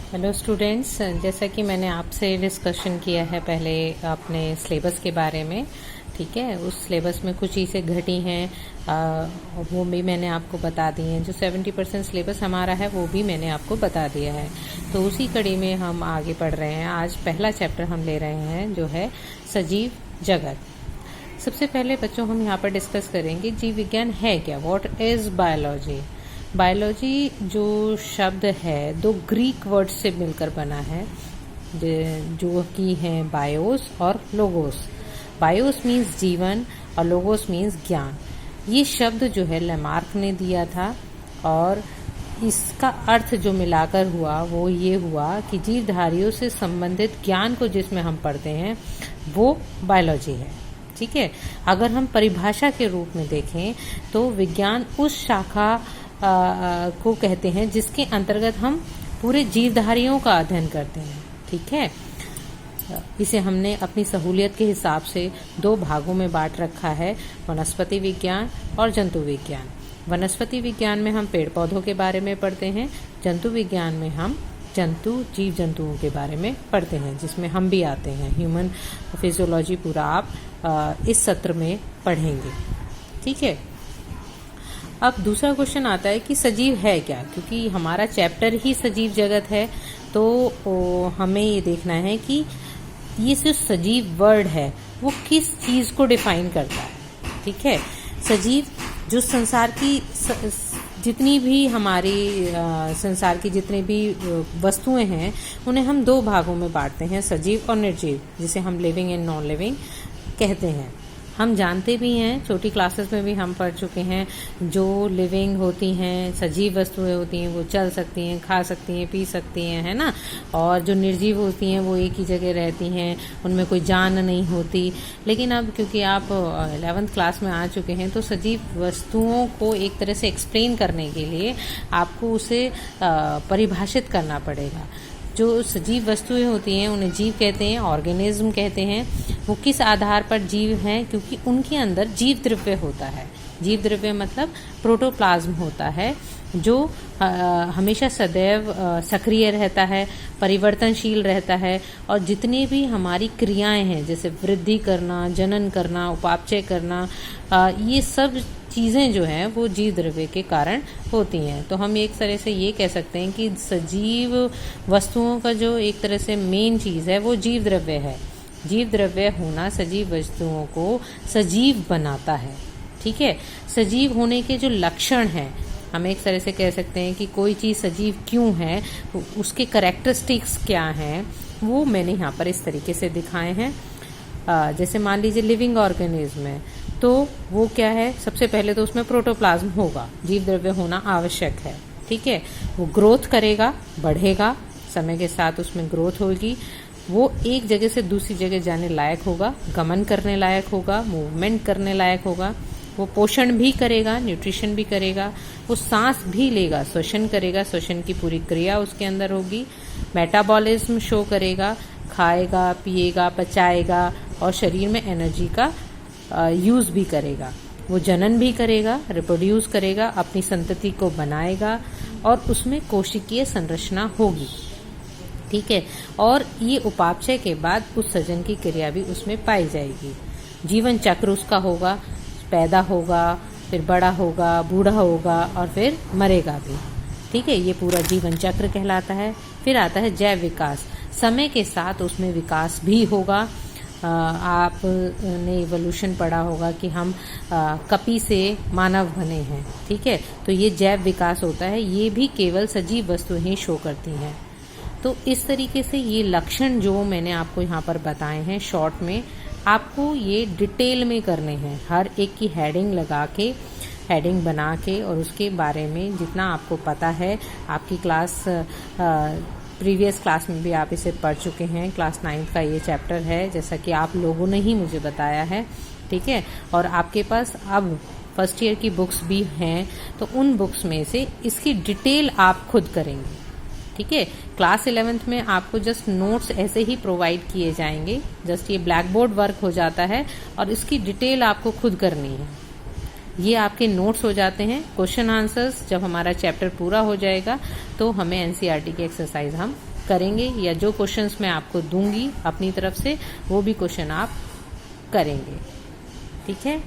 Hello students, जैसा कि मैंने आपसे डिस्कशन किया है पहले अपने सिलेबस के बारे में। ठीक है, उस सिलेबस में कुछ चीज़ें घटी हैं, वो भी मैंने आपको बता दी हैं। जो 70% सिलेबस हमारा है वो भी मैंने आपको बता दिया है। तो उसी कड़ी में हम आगे पढ़ रहे हैं। आज पहला चैप्टर हम ले रहे हैं जो है सजीव जगत। सबसे पहले बच्चों हम यहाँ पर डिस्कस करेंगे जीव विज्ञान है क्या, व्हाट इज बायोलॉजी। बायोलॉजी जो शब्द है दो ग्रीक वर्ड से मिलकर बना है, जो कि हैं बायोस और लोगोस। बायोस मीन्स जीवन और लोगोस मीन्स ज्ञान। ये शब्द जो है लैमार्क ने दिया था और इसका अर्थ जो मिलाकर हुआ वो ये हुआ कि जीवधारियों से संबंधित ज्ञान को जिसमें हम पढ़ते हैं वो बायोलॉजी है। ठीक है, अगर हम परिभाषा के रूप में देखें तो विज्ञान उस शाखा को कहते हैं जिसके अंतर्गत हम पूरे जीवधारियों का अध्ययन करते हैं। ठीक है, इसे हमने अपनी सहूलियत के हिसाब से दो भागों में बांट रखा है, वनस्पति विज्ञान और जंतु विज्ञान। वनस्पति विज्ञान में हम पेड़ पौधों के बारे में पढ़ते हैं, जंतु विज्ञान में हम जीव जंतुओं के बारे में पढ़ते हैं, जिसमें हम भी आते हैं। ह्यूमन फिजियोलॉजी पूरा आप इस सत्र में पढ़ेंगे। ठीक है, अब दूसरा क्वेश्चन आता है कि सजीव है क्या, क्योंकि हमारा चैप्टर ही सजीव जगत है। तो हमें ये देखना है कि ये जो सजीव वर्ड है वो किस चीज को डिफाइन करता है। ठीक है, सजीव जो संसार की जितनी भी हमारी संसार की जितनी भी वस्तुएं हैं उन्हें हम दो भागों में बांटते हैं, सजीव और निर्जीव, जिसे हम लिविंग एंड नॉन लिविंग कहते हैं। हम जानते भी हैं, छोटी क्लासेस में भी हम पढ़ चुके हैं, जो लिविंग होती हैं सजीव वस्तुएं होती हैं वो चल सकती हैं, खा सकती हैं, पी सकती हैं, है ना। और जो निर्जीव होती हैं वो एक ही जगह रहती हैं, उनमें कोई जान नहीं होती। लेकिन अब क्योंकि आप 11th क्लास में आ चुके हैं तो सजीव वस्तुओं को एक तरह से एक्सप्लेन करने के लिए आपको उसे परिभाषित करना पड़ेगा। जो सजीव वस्तुएं होती हैं उन्हें जीव कहते हैं, ऑर्गेनिज्म कहते हैं। वो किस आधार पर जीव हैं, क्योंकि उनके अंदर जीव द्रव्य होता है। जीव द्रव्य मतलब प्रोटोप्लाज्म होता है, जो हमेशा सदैव सक्रिय रहता है, परिवर्तनशील रहता है। और जितनी भी हमारी क्रियाएं हैं जैसे वृद्धि करना, जनन करना, उपापचय करना, ये सब चीज़ें जो हैं वो जीव द्रव्य के कारण होती हैं। तो हम एक तरह से ये कह सकते हैं कि सजीव वस्तुओं का जो एक तरह से मेन चीज़ है वो जीव द्रव्य है। जीव द्रव्य होना सजीव वस्तुओं को सजीव बनाता है। ठीक है, सजीव होने के जो लक्षण हैं, हम एक तरह से कह सकते हैं कि कोई चीज़ सजीव क्यों है, उसके कैरेक्टरिस्टिक्स क्या हैं, वो मैंने यहाँ पर इस तरीके से दिखाए हैं। जैसे मान लीजिए लिविंग ऑर्गेनिज्म है तो वो क्या है, सबसे पहले तो उसमें प्रोटोप्लाज्म होगा, जीव द्रव्य होना आवश्यक है। ठीक है, वो ग्रोथ करेगा, बढ़ेगा, समय के साथ उसमें ग्रोथ होगी, वो एक जगह से दूसरी जगह जाने लायक होगा, गमन करने लायक होगा, मूवमेंट करने लायक होगा, वो पोषण भी करेगा, न्यूट्रिशन भी करेगा, वो सांस भी लेगा, श्वसन करेगा, श्वसन की पूरी क्रिया उसके अंदर होगी, मेटाबॉलिज्म शो करेगा, खाएगा, पिएगा, पचाएगा और शरीर में एनर्जी का यूज भी करेगा। वो जनन भी करेगा, रिप्रोड्यूस करेगा, अपनी संतति को बनाएगा और उसमें कोशिकीय संरचना होगी। ठीक है, और ये उपापचय के बाद उत्सर्जन की क्रिया भी उसमें पाई जाएगी। जीवन चक्र उसका होगा, पैदा होगा, फिर बड़ा होगा, बूढ़ा होगा और फिर मरेगा भी। ठीक है, ये पूरा जीवन चक्र कहलाता है। फिर आता है जैव विकास, समय के साथ उसमें विकास भी होगा। आपने इवोल्यूशन पढ़ा होगा कि हम कपी से मानव बने हैं। ठीक है, तो ये जैव विकास होता है, ये भी केवल सजीव वस्तुएं ही शो करती हैं। तो इस तरीके से ये लक्षण जो मैंने आपको यहाँ पर बताए हैं शॉर्ट में, आपको ये डिटेल में करने हैं, हर एक की हेडिंग लगा के, हेडिंग बना के, और उसके बारे में जितना आपको पता है, आपकी क्लास प्रीवियस क्लास में भी आप इसे पढ़ चुके हैं। क्लास 9th का ये चैप्टर है, जैसा कि आप लोगों ने ही मुझे बताया है। ठीक है, और आपके पास अब फर्स्ट ईयर की बुक्स भी हैं, तो उन बुक्स में से इसकी डिटेल आप खुद करेंगे। ठीक है, क्लास 11th में आपको जस्ट नोट्स ऐसे ही प्रोवाइड किए जाएंगे, जस्ट ये ब्लैक बोर्ड वर्क हो जाता है और इसकी डिटेल आपको खुद करनी है। ये आपके नोट्स हो जाते हैं। क्वेश्चन आंसर्स जब हमारा चैप्टर पूरा हो जाएगा तो हमें एनसीईआरटी की एक्सरसाइज हम करेंगे, या जो क्वेश्चंस मैं आपको दूंगी अपनी तरफ से वो भी क्वेश्चन आप करेंगे। ठीक है।